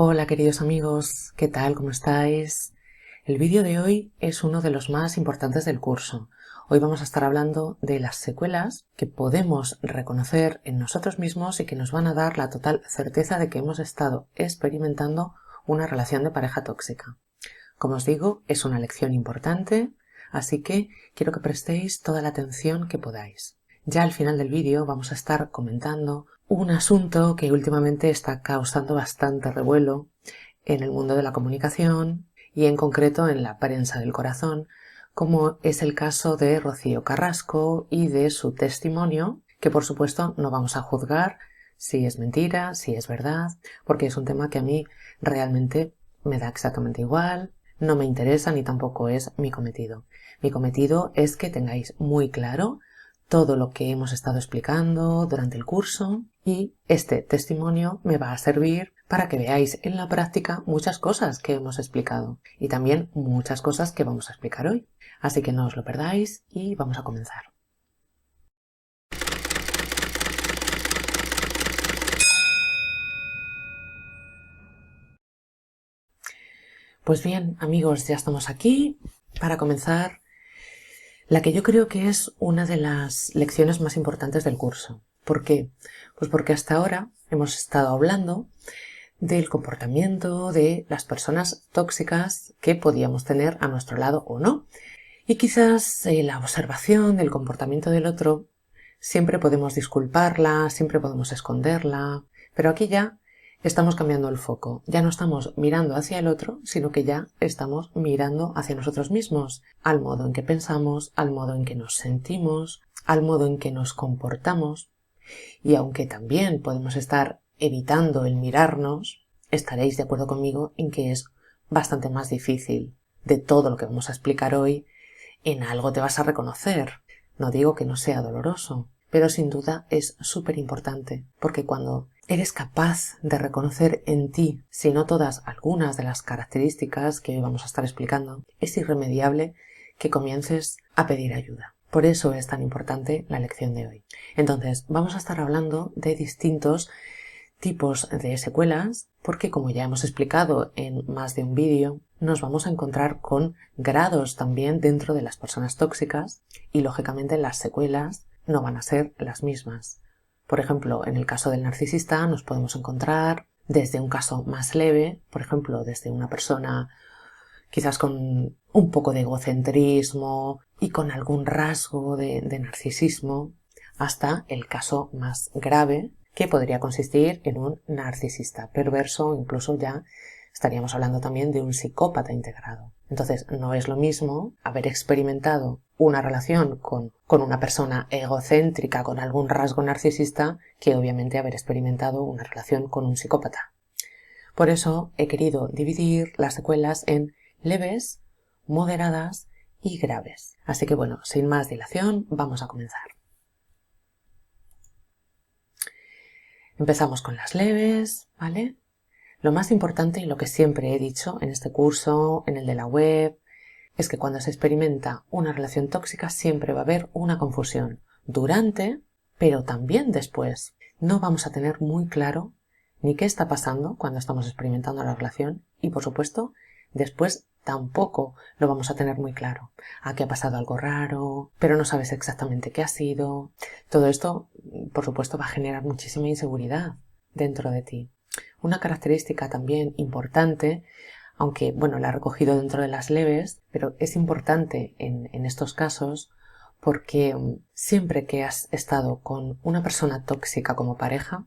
Hola queridos amigos, ¿qué tal? ¿Cómo estáis? El vídeo de hoy es uno de los más importantes del curso. Hoy vamos a estar hablando de las secuelas que podemos reconocer en nosotros mismos y que nos van a dar la total certeza de que hemos estado experimentando una relación de pareja tóxica. Como os digo, es una lección importante, así que quiero que prestéis toda la atención que podáis. Ya al final del vídeo vamos a estar comentando un asunto que últimamente está causando bastante revuelo en el mundo de la comunicación y en concreto en la prensa del corazón, como es el caso de Rocío Carrasco y de su testimonio, que por supuesto no vamos a juzgar si es mentira, si es verdad, porque es un tema que a mí realmente me da exactamente igual, no me interesa ni tampoco es mi cometido. Mi cometido es que tengáis muy claro todo lo que hemos estado explicando durante el curso y este testimonio me va a servir para que veáis en la práctica muchas cosas que hemos explicado y también muchas cosas que vamos a explicar hoy. Así que no os lo perdáis y vamos a comenzar. Pues bien, amigos, ya estamos aquí para comenzar la que yo creo que es una de las lecciones más importantes del curso. ¿Por qué? Pues porque hasta ahora hemos estado hablando del comportamiento de las personas tóxicas que podíamos tener a nuestro lado o no. Y quizás la observación del comportamiento del otro siempre podemos disculparla, siempre podemos esconderla, pero aquí ya estamos cambiando el foco. Ya no estamos mirando hacia el otro, sino que ya estamos mirando hacia nosotros mismos, al modo en que pensamos, al modo en que nos sentimos, al modo en que nos comportamos. Y aunque también podemos estar evitando el mirarnos, estaréis de acuerdo conmigo en que es bastante más difícil. De todo lo que vamos a explicar hoy, en algo te vas a reconocer. No digo que no sea doloroso, pero sin duda es súper importante, porque cuando eres capaz de reconocer en ti, si no todas, algunas de las características que hoy vamos a estar explicando, es irremediable que comiences a pedir ayuda. Por eso es tan importante la lección de hoy. Entonces, vamos a estar hablando de distintos tipos de secuelas, porque como ya hemos explicado en más de un vídeo, nos vamos a encontrar con grados también dentro de las personas tóxicas y lógicamente las secuelas no van a ser las mismas. Por ejemplo, en el caso del narcisista nos podemos encontrar desde un caso más leve, por ejemplo, desde una persona quizás con un poco de egocentrismo y con algún rasgo de narcisismo, hasta el caso más grave, que podría consistir en un narcisista perverso o incluso ya estaríamos hablando también de un psicópata integrado. Entonces no es lo mismo haber experimentado una relación con una persona egocéntrica con algún rasgo narcisista que obviamente haber experimentado una relación con un psicópata. Por eso he querido dividir las secuelas en leves, moderadas y graves. Así que bueno, sin más dilación, vamos a comenzar. Empezamos con las leves, ¿vale? Lo más importante y lo que siempre he dicho en este curso, en el de la web, es que cuando se experimenta una relación tóxica siempre va a haber una confusión durante, pero también después. No vamos a tener muy claro ni qué está pasando cuando estamos experimentando la relación y, por supuesto, después tampoco lo vamos a tener muy claro. Aquí ha pasado algo raro, pero no sabes exactamente qué ha sido. Todo esto, por supuesto, va a generar muchísima inseguridad dentro de ti. Una característica también importante, aunque bueno, la he recogido dentro de las leves, pero es importante en estos casos porque siempre que has estado con una persona tóxica como pareja,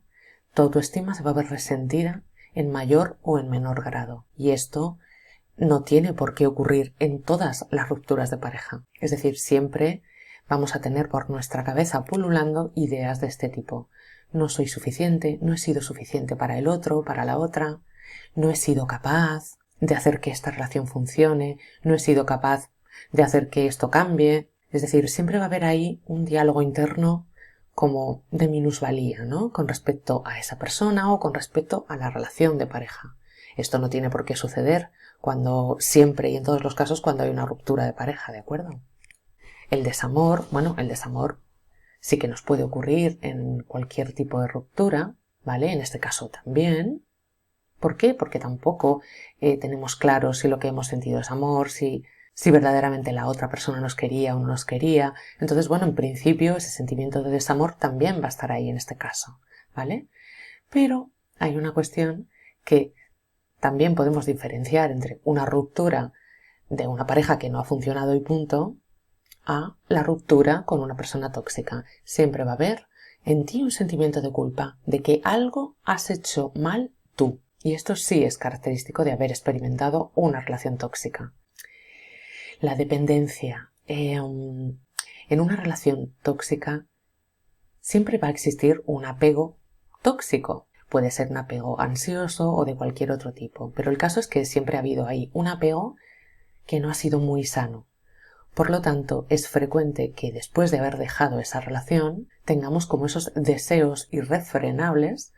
tu autoestima se va a ver resentida en mayor o en menor grado. Y esto no tiene por qué ocurrir en todas las rupturas de pareja. Es decir, siempre vamos a tener por nuestra cabeza pululando ideas de este tipo. No soy suficiente, no he sido suficiente para el otro, para la otra, no he sido capaz de hacer que esta relación funcione, no he sido capaz de hacer que esto cambie. Es decir, siempre va a haber ahí un diálogo interno como de minusvalía, ¿no? Con respecto a esa persona o con respecto a la relación de pareja. Esto no tiene por qué suceder cuando siempre y en todos los casos cuando hay una ruptura de pareja, ¿de acuerdo? El desamor, bueno, el desamor sí que nos puede ocurrir en cualquier tipo de ruptura, ¿vale? En este caso también, ¿Por qué? Porque tampoco tenemos claro si lo que hemos sentido es amor, si verdaderamente la otra persona nos quería o no nos quería. Entonces, bueno, en principio ese sentimiento de desamor también va a estar ahí en este caso, ¿vale? Pero hay una cuestión que también podemos diferenciar entre una ruptura de una pareja que no ha funcionado y punto, a la ruptura con una persona tóxica. Siempre va a haber en ti un sentimiento de culpa, de que algo has hecho mal tú. Y esto sí es característico de haber experimentado una relación tóxica. La dependencia. En una relación tóxica siempre va a existir un apego tóxico. Puede ser un apego ansioso o de cualquier otro tipo, pero el caso es que siempre ha habido ahí un apego que no ha sido muy sano. Por lo tanto, es frecuente que después de haber dejado esa relación tengamos como esos deseos irrefrenables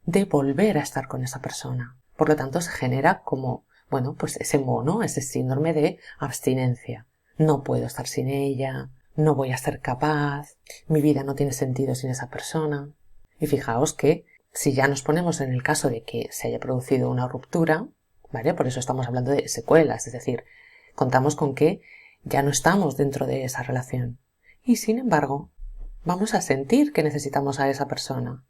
de volver a estar con esa persona. Por lo tanto, se genera como, bueno, pues ese mono, ese síndrome de abstinencia. No puedo estar sin ella, no voy a ser capaz, mi vida no tiene sentido sin esa persona. Y fijaos que si ya nos ponemos en el caso de que se haya producido una ruptura, ¿vale? Por eso estamos hablando de secuelas, es decir, contamos con que ya no estamos dentro de esa relación. Y sin embargo, vamos a sentir que necesitamos a esa persona.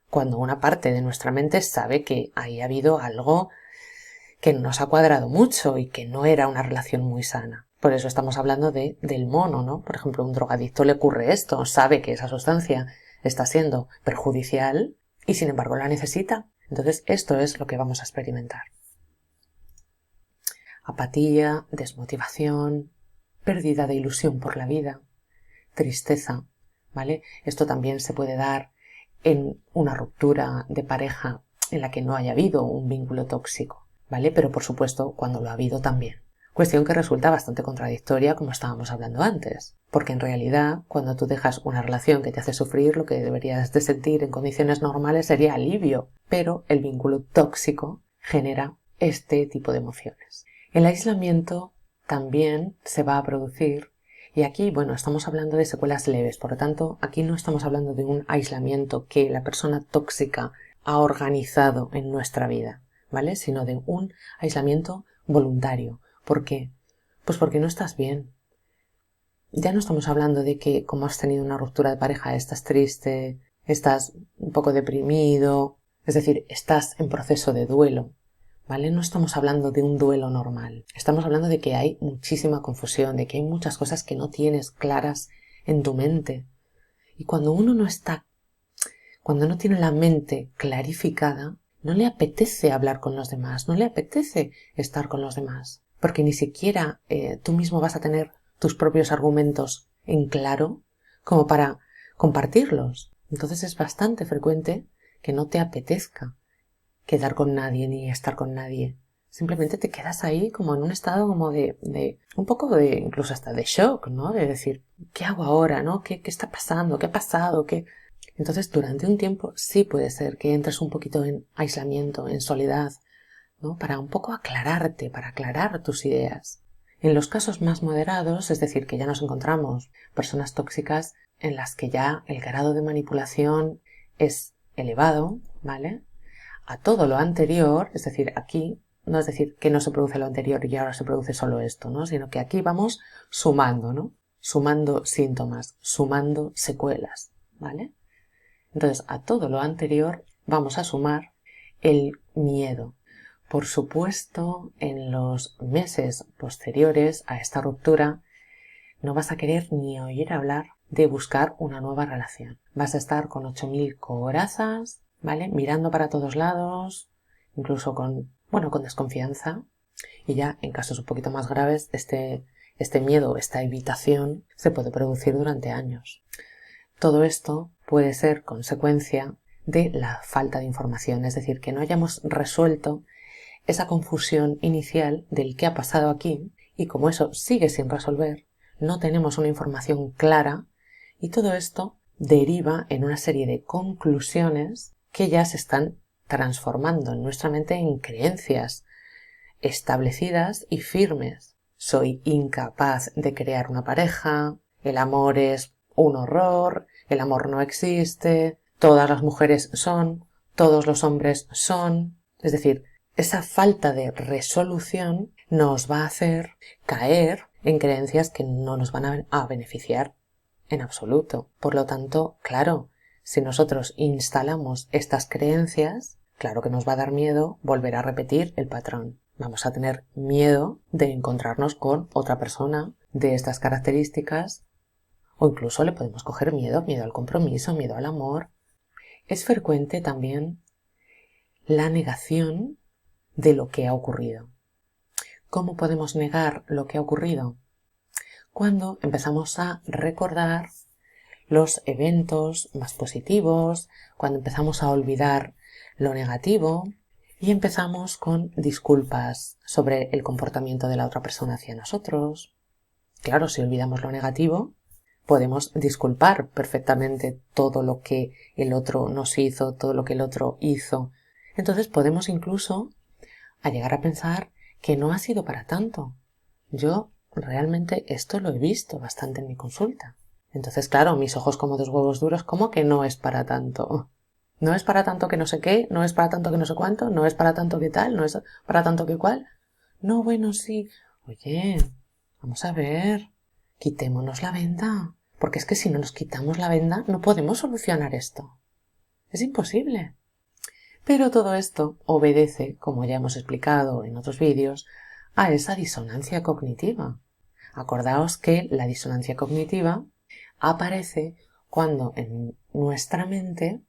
Cuando una parte de nuestra mente sabe que ahí ha habido algo que no nos ha cuadrado mucho y que no era una relación muy sana. Por eso estamos hablando del mono, ¿no? Por ejemplo, a un drogadicto le ocurre esto, sabe que esa sustancia está siendo perjudicial y sin embargo la necesita. Entonces esto es lo que vamos a experimentar. Apatía, desmotivación, pérdida de ilusión por la vida, tristeza, ¿vale? Esto también se puede dar en una ruptura de pareja en la que no haya habido un vínculo tóxico, ¿vale? Pero por supuesto cuando lo ha habido también. Cuestión que resulta bastante contradictoria como estábamos hablando antes, porque en realidad cuando tú dejas una relación que te hace sufrir, lo que deberías de sentir en condiciones normales sería alivio, pero el vínculo tóxico genera este tipo de emociones. El aislamiento también se va a producir y aquí, bueno, estamos hablando de secuelas leves, por lo tanto, aquí no estamos hablando de un aislamiento que la persona tóxica ha organizado en nuestra vida, ¿vale? Sino de un aislamiento voluntario. ¿Por qué? Pues porque no estás bien. Ya no estamos hablando de que como has tenido una ruptura de pareja estás triste, estás un poco deprimido, es decir, estás en proceso de duelo. ¿Vale? No estamos hablando de un duelo normal. Estamos hablando de que hay muchísima confusión, de que hay muchas cosas que no tienes claras en tu mente. Y cuando uno cuando no tiene la mente clarificada, no le apetece hablar con los demás, no le apetece estar con los demás, porque ni siquiera tú mismo vas a tener tus propios argumentos en claro como para compartirlos. Entonces es bastante frecuente que no te apetezca quedar con nadie ni estar con nadie. Simplemente te quedas ahí como en un estado como de un poco de, incluso hasta de shock, ¿no? De decir, ¿qué hago ahora, no? ¿Qué está pasando? ¿Qué ha pasado? ¿Qué? Entonces, durante un tiempo sí puede ser que entres un poquito en aislamiento, en soledad, ¿no? Para un poco aclararte, para aclarar tus ideas. En los casos más moderados, es decir, que ya nos encontramos personas tóxicas en las que ya el grado de manipulación es elevado, ¿vale? A todo lo anterior, es decir, aquí no es decir que no se produce lo anterior y ahora se produce solo esto, ¿no? Sino que aquí vamos sumando, ¿no? Sumando síntomas, sumando secuelas, ¿vale? Entonces, a todo lo anterior vamos a sumar el miedo. Por supuesto, en los meses posteriores a esta ruptura, no vas a querer ni oír hablar de buscar una nueva relación. Vas a estar con 8000 corazas, ¿vale? Mirando para todos lados, incluso con desconfianza. Y ya en casos un poquito más graves, este miedo, esta evitación, se puede producir durante años. Todo esto puede ser consecuencia de la falta de información, es decir, que no hayamos resuelto esa confusión inicial del qué ha pasado aquí y como eso sigue sin resolver, no tenemos una información clara y todo esto deriva en una serie de conclusiones que ya se están transformando en nuestra mente en creencias establecidas y firmes. Soy incapaz de crear una pareja, el amor es un horror, el amor no existe, todas las mujeres son, todos los hombres son. Es decir, esa falta de resolución nos va a hacer caer en creencias que no nos van a beneficiar en absoluto. Por lo tanto, claro, si nosotros instalamos estas creencias, claro que nos va a dar miedo volver a repetir el patrón. Vamos a tener miedo de encontrarnos con otra persona de estas características, o incluso le podemos coger miedo al compromiso, miedo al amor. Es frecuente también la negación de lo que ha ocurrido. ¿Cómo podemos negar lo que ha ocurrido? Cuando empezamos a recordar los eventos más positivos, cuando empezamos a olvidar lo negativo y empezamos con disculpas sobre el comportamiento de la otra persona hacia nosotros. Claro, si olvidamos lo negativo, podemos disculpar perfectamente todo lo que el otro nos hizo, todo lo que el otro hizo. Entonces podemos incluso llegar a pensar que no ha sido para tanto. Yo realmente esto lo he visto bastante en mi consulta. Entonces, claro, mis ojos como dos huevos duros, ¿cómo que no es para tanto? No es para tanto que no sé qué, no es para tanto que no sé cuánto, no es para tanto que tal, no es para tanto que cual. No, bueno, sí. Oye, vamos a ver, quitémonos la venda. Porque es que si no nos quitamos la venda, no podemos solucionar esto. Es imposible. Pero todo esto obedece, como ya hemos explicado en otros vídeos, a esa disonancia cognitiva. Acordaos que la disonancia cognitiva aparece cuando en nuestra mente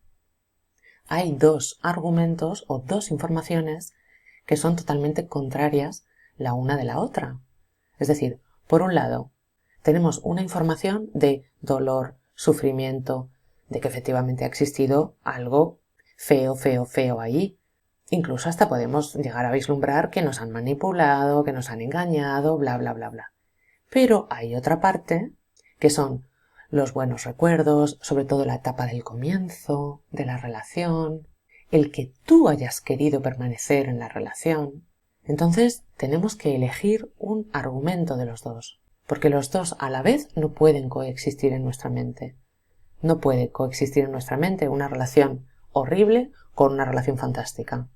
hay dos argumentos o dos informaciones que son totalmente contrarias la una de la otra. Es decir, por un lado, tenemos una información de dolor, sufrimiento, de que efectivamente ha existido algo feo ahí. Incluso hasta podemos llegar a vislumbrar que nos han manipulado, que nos han engañado, bla, bla, bla, bla. Pero hay otra parte que son los buenos recuerdos, sobre todo la etapa del comienzo de la relación, el que tú hayas querido permanecer en la relación. Entonces tenemos que elegir un argumento de los dos, porque los dos a la vez no pueden coexistir en nuestra mente. No puede coexistir en nuestra mente una relación horrible con una relación fantástica.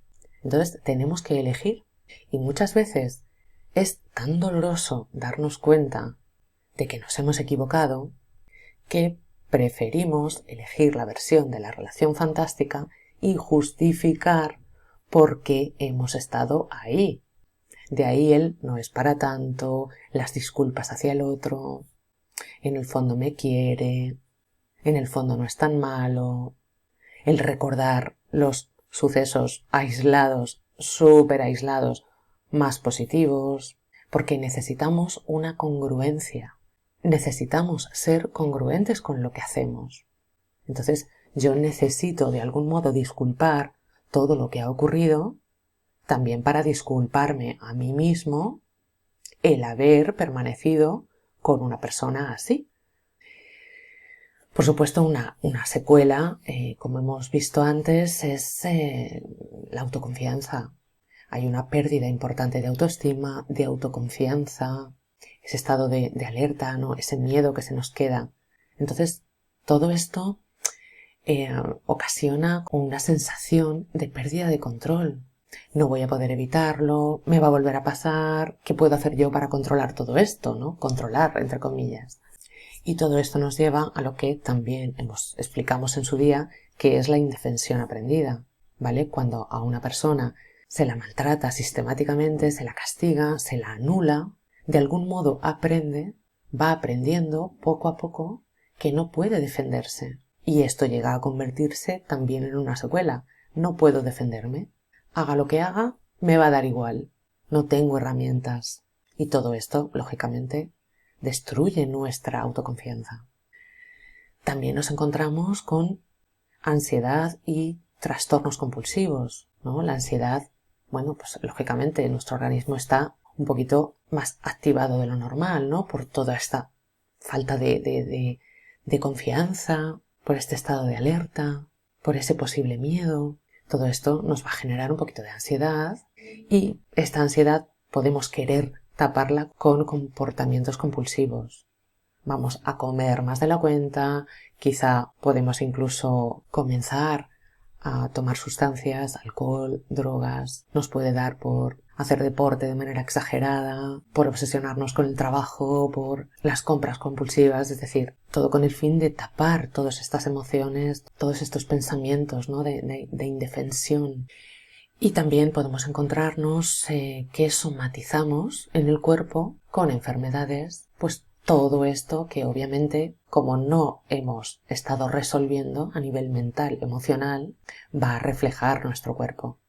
Entonces tenemos que elegir, y muchas veces es tan doloroso darnos cuenta de que nos hemos equivocado que preferimos elegir la versión de la relación fantástica y justificar por qué hemos estado ahí. De ahí el no es para tanto, las disculpas hacia el otro, en el fondo me quiere, en el fondo no es tan malo, el recordar los sucesos aislados, súper aislados, más positivos, porque necesitamos una congruencia. Necesitamos ser congruentes con lo que hacemos. Entonces, yo necesito de algún modo disculpar todo lo que ha ocurrido, también para disculparme a mí mismo el haber permanecido con una persona así. Por supuesto, una secuela, como hemos visto antes, es la autoconfianza. Hay una pérdida importante de autoestima, de autoconfianza, ese estado de alerta, ¿no? Ese miedo que se nos queda. Entonces, todo esto ocasiona una sensación de pérdida de control. No voy a poder evitarlo, me va a volver a pasar, ¿qué puedo hacer yo para controlar todo esto, ¿no? Controlar, entre comillas. Y todo esto nos lleva a lo que también explicamos en su día, que es la indefensión aprendida, ¿vale? Cuando a una persona se la maltrata sistemáticamente, se la castiga, se la anula, de algún modo va aprendiendo poco a poco que no puede defenderse. Y esto llega a convertirse también en una secuela. No puedo defenderme. Haga lo que haga, me va a dar igual. No tengo herramientas. Y todo esto, lógicamente, destruye nuestra autoconfianza. También nos encontramos con ansiedad y trastornos compulsivos, ¿no? La ansiedad, bueno, pues lógicamente nuestro organismo está un poquito más activado de lo normal, ¿no? Por toda esta falta de confianza, por este estado de alerta, por ese posible miedo. Todo esto nos va a generar un poquito de ansiedad y esta ansiedad podemos querer taparla con comportamientos compulsivos. Vamos a comer más de la cuenta, quizá podemos incluso comenzar a tomar sustancias, alcohol, drogas, nos puede dar por hacer deporte de manera exagerada, por obsesionarnos con el trabajo, por las compras compulsivas, es decir, todo con el fin de tapar todas estas emociones, todos estos pensamientos, ¿no? de indefensión. Y también podemos encontrarnos que somatizamos en el cuerpo con enfermedades, pues todo esto que obviamente, como no hemos estado resolviendo a nivel mental, emocional, va a reflejar nuestro cuerpo.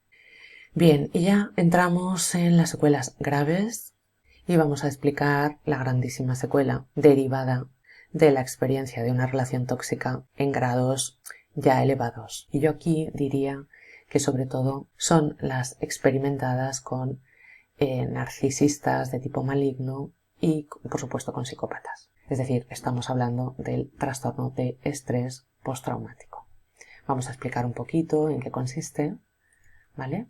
Bien, y ya entramos en las secuelas graves y vamos a explicar la grandísima secuela derivada de la experiencia de una relación tóxica en grados ya elevados. Y yo aquí diría que sobre todo son las experimentadas con narcisistas de tipo maligno y, por supuesto, con psicópatas. Es decir, estamos hablando del trastorno de estrés postraumático. Vamos a explicar un poquito en qué consiste, ¿vale?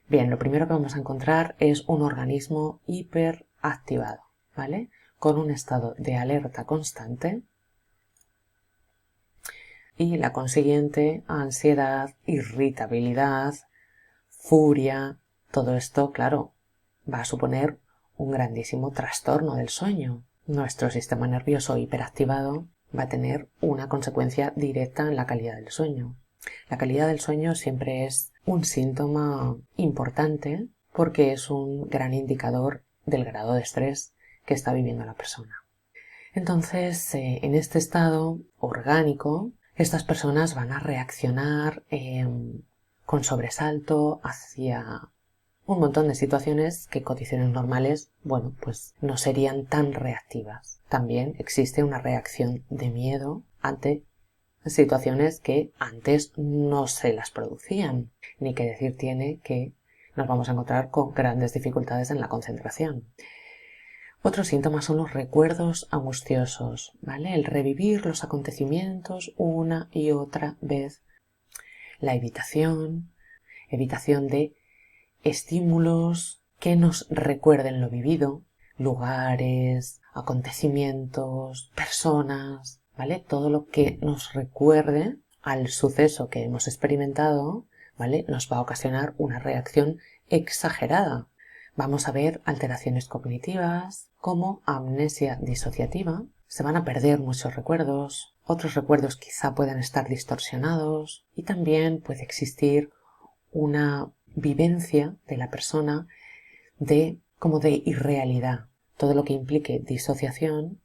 Bien, lo primero que vamos a encontrar es un organismo hiperactivado, ¿vale? Con un estado de alerta constante y la consiguiente ansiedad, irritabilidad, furia. Todo esto, claro, va a suponer un grandísimo trastorno del sueño. Nuestro sistema nervioso hiperactivado va a tener una consecuencia directa en la calidad del sueño. La calidad del sueño siempre es un síntoma importante porque es un gran indicador del grado de estrés que está viviendo la persona. Entonces, en este estado orgánico, estas personas van a reaccionar con sobresalto hacia un montón de situaciones que en condiciones normales, bueno, pues no serían tan reactivas. También existe una reacción de miedo ante situaciones que antes no se las producían. Ni que decir tiene que nos vamos a encontrar con grandes dificultades en la concentración. Otros síntomas son los recuerdos angustiosos, ¿vale? El revivir los acontecimientos una y otra vez. La evitación de estímulos que nos recuerden lo vivido, lugares, acontecimientos, personas, ¿vale? Todo lo que nos recuerde al suceso que hemos experimentado, ¿vale? Nos va a ocasionar una reacción exagerada. Vamos a ver alteraciones cognitivas como amnesia disociativa. Se van a perder muchos recuerdos, otros recuerdos quizá puedan estar distorsionados y también puede existir una vivencia de la persona como de irrealidad. Todo lo que implique disociación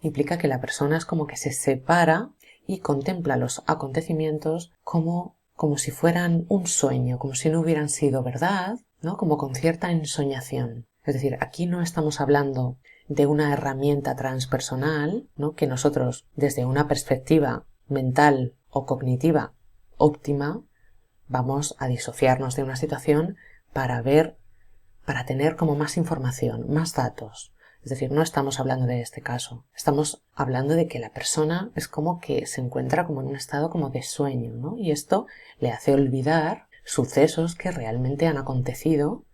implica que la persona es como que se separa y contempla los acontecimientos como si fueran un sueño, como si no hubieran sido verdad, ¿no? Como con cierta ensoñación. Es decir, aquí no estamos hablando de una herramienta transpersonal, ¿no? Que nosotros, desde una perspectiva mental o cognitiva óptima, vamos a disociarnos de una situación para tener como más información, más datos. Es decir, no estamos hablando de este caso. Estamos hablando de que la persona es como que se encuentra como en un estado como de sueño, ¿no? Y esto le hace olvidar sucesos que realmente han acontecido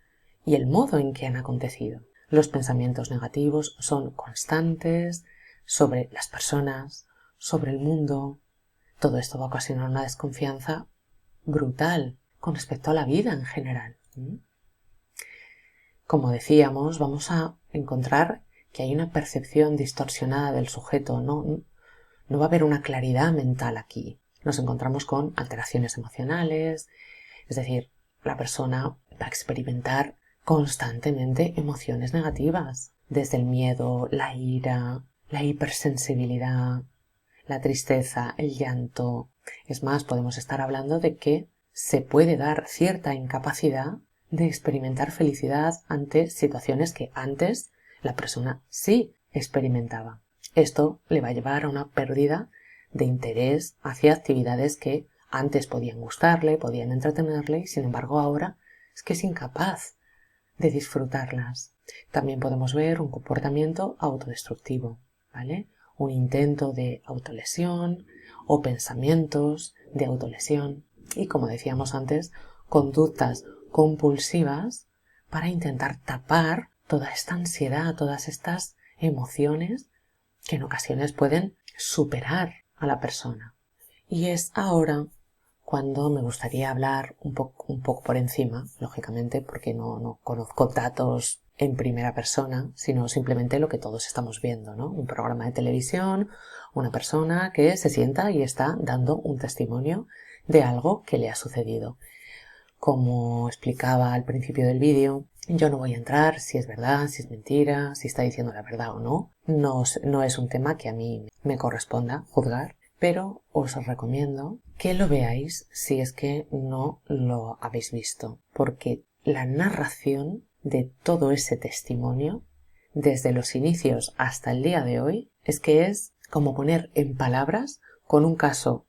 y el modo en que han acontecido. Los pensamientos negativos son constantes sobre las personas, sobre el mundo. Todo esto va a ocasionar una desconfianza brutal con respecto a la vida en general. Como decíamos, vamos a encontrar que hay una percepción distorsionada del sujeto, no va a haber una claridad mental aquí. Nos encontramos con alteraciones emocionales, es decir, la persona va a experimentar constantemente emociones negativas, desde el miedo, la ira, la hipersensibilidad, la tristeza, el llanto. Es más, podemos estar hablando de que se puede dar cierta incapacidad de experimentar felicidad ante situaciones que antes la persona sí experimentaba. Esto le va a llevar a una pérdida de interés hacia actividades que antes podían gustarle, podían entretenerle y sin embargo ahora es que es incapaz de disfrutarlas. También podemos ver un comportamiento autodestructivo, ¿vale? Un intento de autolesión o pensamientos de autolesión y, como decíamos antes, conductas compulsivas para intentar tapar toda esta ansiedad, todas estas emociones que en ocasiones pueden superar a la persona. Y es ahora cuando me gustaría hablar un poco por encima, lógicamente, porque no conozco datos en primera persona, sino simplemente lo que todos estamos viendo, ¿no? Un programa de televisión, una persona que se sienta y está dando un testimonio de algo que le ha sucedido. Como explicaba al principio del vídeo, yo no voy a entrar si es verdad, si es mentira, si está diciendo la verdad o no. No es un tema que a mí me corresponda juzgar, pero os recomiendo que lo veáis si es que no lo habéis visto, porque la narración de todo ese testimonio, desde los inicios hasta el día de hoy, es que es como poner en palabras, con un caso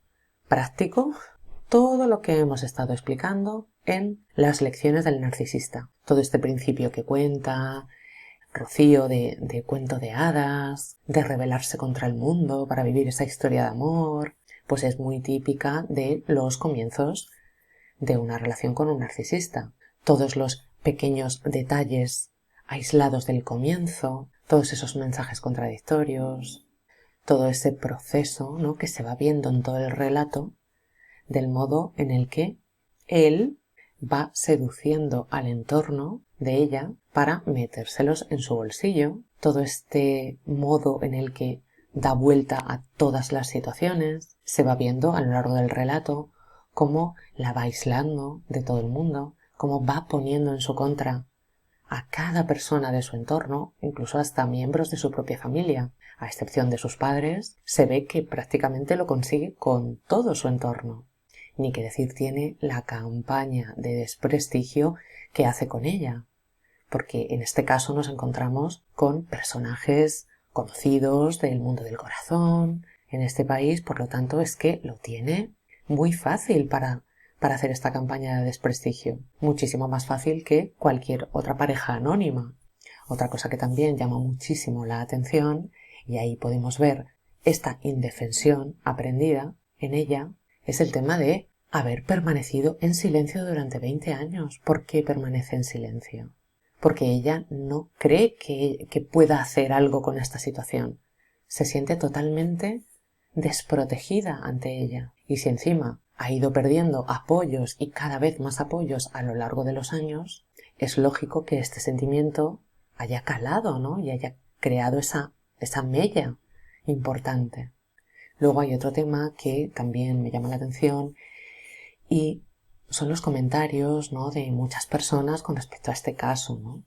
práctico, todo lo que hemos estado explicando en las lecciones del narcisista. Todo este principio que cuenta Rocío de cuento de hadas, de rebelarse contra el mundo para vivir esa historia de amor, pues es muy típica de los comienzos de una relación con un narcisista. Todos los pequeños detalles aislados del comienzo, todos esos mensajes contradictorios, todo ese proceso, ¿no?, que se va viendo en todo el relato, del modo en el que él va seduciendo al entorno de ella para metérselos en su bolsillo. Todo este modo en el que da vuelta a todas las situaciones se va viendo a lo largo del relato, cómo la va aislando de todo el mundo, cómo va poniendo en su contra a cada persona de su entorno, incluso hasta miembros de su propia familia. A excepción de sus padres, se ve que prácticamente lo consigue con todo su entorno. Ni que decir tiene la campaña de desprestigio que hace con ella, porque en este caso nos encontramos con personajes conocidos del mundo del corazón en este país, por lo tanto es que lo tiene muy fácil para hacer esta campaña de desprestigio, muchísimo más fácil que cualquier otra pareja anónima. Otra cosa que también llama muchísimo la atención, y ahí podemos ver esta indefensión aprendida en ella, es el tema de haber permanecido en silencio durante 20 años. ¿Por qué permanece en silencio? Porque ella no cree que pueda hacer algo con esta situación. Se siente totalmente desprotegida ante ella. Y si encima ha ido perdiendo apoyos y cada vez más apoyos a lo largo de los años, es lógico que este sentimiento haya calado, ¿no?, y haya creado esa mella importante. Luego hay otro tema que también me llama la atención y son los comentarios, ¿no?, de muchas personas con respecto a este caso, ¿no?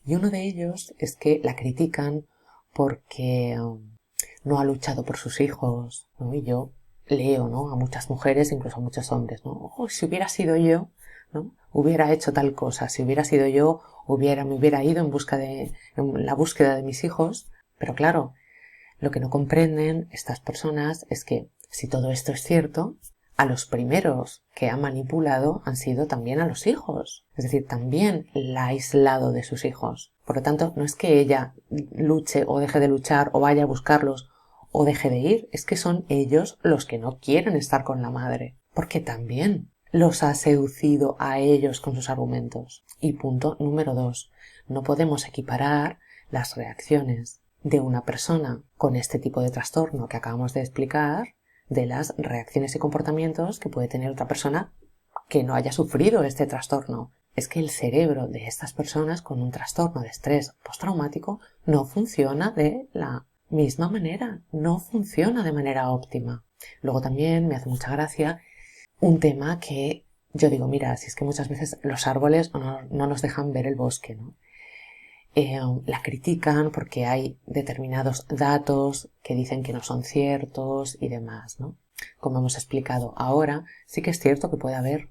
Y uno de ellos es que la critican porque no ha luchado por sus hijos, ¿no? Y yo leo, ¿no?, a muchas mujeres, incluso a muchos hombres, ¿no? Oh, si hubiera sido yo, ¿no?, hubiera hecho tal cosa, si hubiera sido yo, me hubiera ido en la búsqueda de mis hijos. Pero claro, lo que no comprenden estas personas es que si todo esto es cierto, a los primeros que ha manipulado han sido también a los hijos. Es decir, también la ha aislado de sus hijos. Por lo tanto, no es que ella luche o deje de luchar o vaya a buscarlos o deje de ir, es que son ellos los que no quieren estar con la madre, porque también los ha seducido a ellos con sus argumentos. Y punto número 2, no podemos equiparar las reacciones de una persona con este tipo de trastorno que acabamos de explicar de las reacciones y comportamientos que puede tener otra persona que no haya sufrido este trastorno. Es que el cerebro de estas personas con un trastorno de estrés postraumático no funciona de la misma manera, no funciona de manera óptima. Luego también me hace mucha gracia un tema que yo digo, mira, si es que muchas veces los árboles no nos dejan ver el bosque, ¿no? La critican porque hay determinados datos que dicen que no son ciertos y demás, ¿no? Como hemos explicado ahora, sí que es cierto que puede haber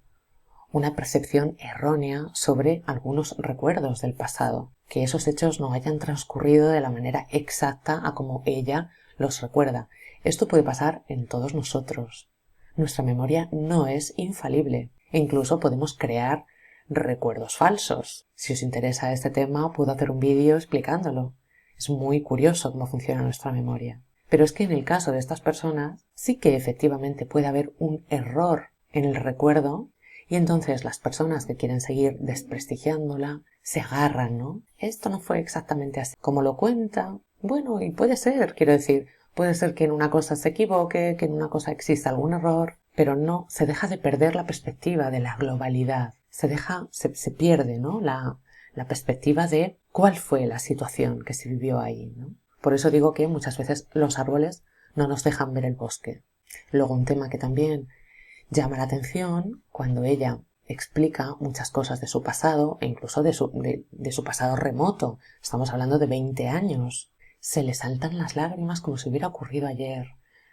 una percepción errónea sobre algunos recuerdos del pasado, que esos hechos no hayan transcurrido de la manera exacta a como ella los recuerda. Esto puede pasar en todos nosotros. Nuestra memoria no es infalible e incluso podemos crear recuerdos falsos. Si os interesa este tema, puedo hacer un vídeo explicándolo. Es muy curioso cómo funciona nuestra memoria. Pero es que en el caso de estas personas sí que efectivamente puede haber un error en el recuerdo y entonces las personas que quieren seguir desprestigiándola se agarran, ¿no? Esto no fue exactamente así como lo cuenta. Bueno, y puede ser, quiero decir, puede ser que en una cosa se equivoque, que en una cosa exista algún error, pero no se deja de perder la perspectiva de la globalidad. Se pierde, ¿no? La perspectiva de cuál fue la situación que se vivió ahí, ¿no? Por eso digo que muchas veces los árboles no nos dejan ver el bosque. Luego un tema que también llama la atención cuando ella explica muchas cosas de su pasado e incluso de su pasado remoto. Estamos hablando de 20 años. Se le saltan las lágrimas como si hubiera ocurrido ayer.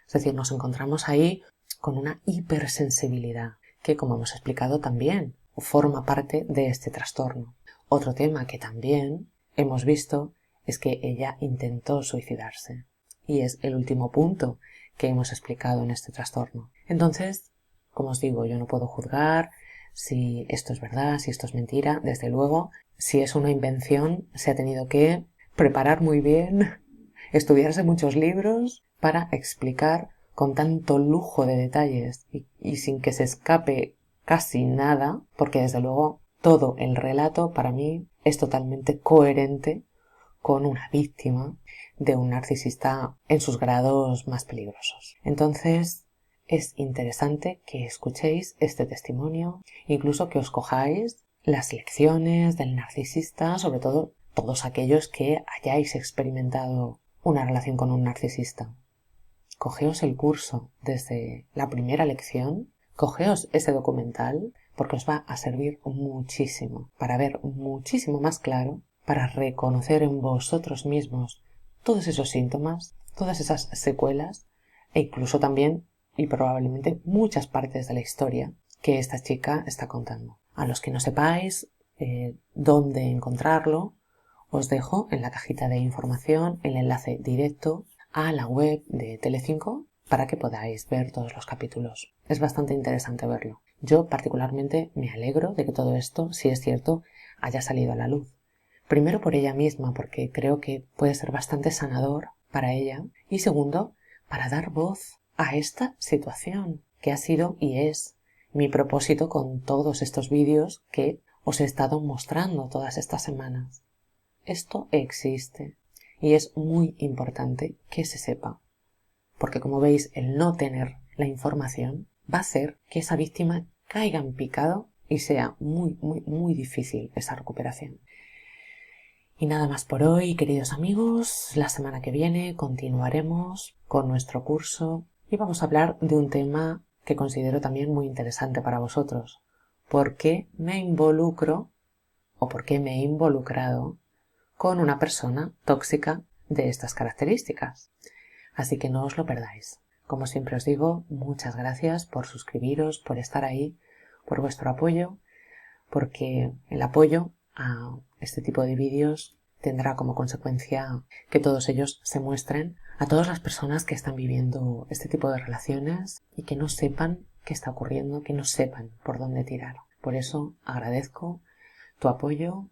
Es decir, nos encontramos ahí con una hipersensibilidad que, como hemos explicado también, forma parte de este trastorno. Otro tema que también hemos visto es que ella intentó suicidarse. Y es el último punto que hemos explicado en este trastorno. Entonces, como os digo, yo no puedo juzgar si esto es verdad, si esto es mentira. Desde luego, si es una invención, se ha tenido que preparar muy bien, estudiarse muchos libros para explicar con tanto lujo de detalles y sin que se escape casi nada, porque desde luego todo el relato para mí es totalmente coherente con una víctima de un narcisista en sus grados más peligrosos. Entonces, es interesante que escuchéis este testimonio, incluso que os cojáis las lecciones del narcisista, sobre todo todos aquellos que hayáis experimentado una relación con un narcisista. Cogeos el curso desde la primera lección, cogeos ese documental, porque os va a servir muchísimo para ver muchísimo más claro, para reconocer en vosotros mismos todos esos síntomas, todas esas secuelas e incluso también y probablemente muchas partes de la historia que esta chica está contando. A los que no sepáis dónde encontrarlo, os dejo en la cajita de información el enlace directo a la web de Telecinco para que podáis ver todos los capítulos. Es bastante interesante verlo. Yo particularmente me alegro de que todo esto, si es cierto, haya salido a la luz. Primero por ella misma, porque creo que puede ser bastante sanador para ella. Y segundo, para dar voz a esta situación, que ha sido y es mi propósito con todos estos vídeos que os he estado mostrando todas estas semanas. Esto existe y es muy importante que se sepa, porque como veis, el no tener la información va a hacer que esa víctima caiga en picado y sea muy, muy, muy difícil esa recuperación. Y nada más por hoy, queridos amigos. La semana que viene continuaremos con nuestro curso y vamos a hablar de un tema que considero también muy interesante para vosotros. ¿Por qué me involucro o por qué me he involucrado con una persona tóxica de estas características? Así que no os lo perdáis. Como siempre os digo, muchas gracias por suscribiros, por estar ahí, por vuestro apoyo, porque el apoyo a este tipo de vídeos tendrá como consecuencia que todos ellos se muestren a todas las personas que están viviendo este tipo de relaciones y que no sepan qué está ocurriendo, que no sepan por dónde tirar. Por eso agradezco tu apoyo,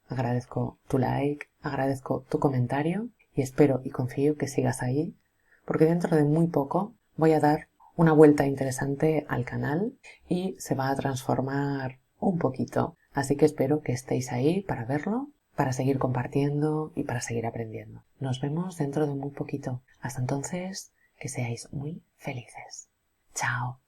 agradezco tu like, agradezco tu comentario y espero y confío que sigas ahí, porque dentro de muy poco voy a dar una vuelta interesante al canal y se va a transformar un poquito. Así que espero que estéis ahí para verlo, para seguir compartiendo y para seguir aprendiendo. Nos vemos dentro de muy poquito. Hasta entonces, que seáis muy felices. Chao.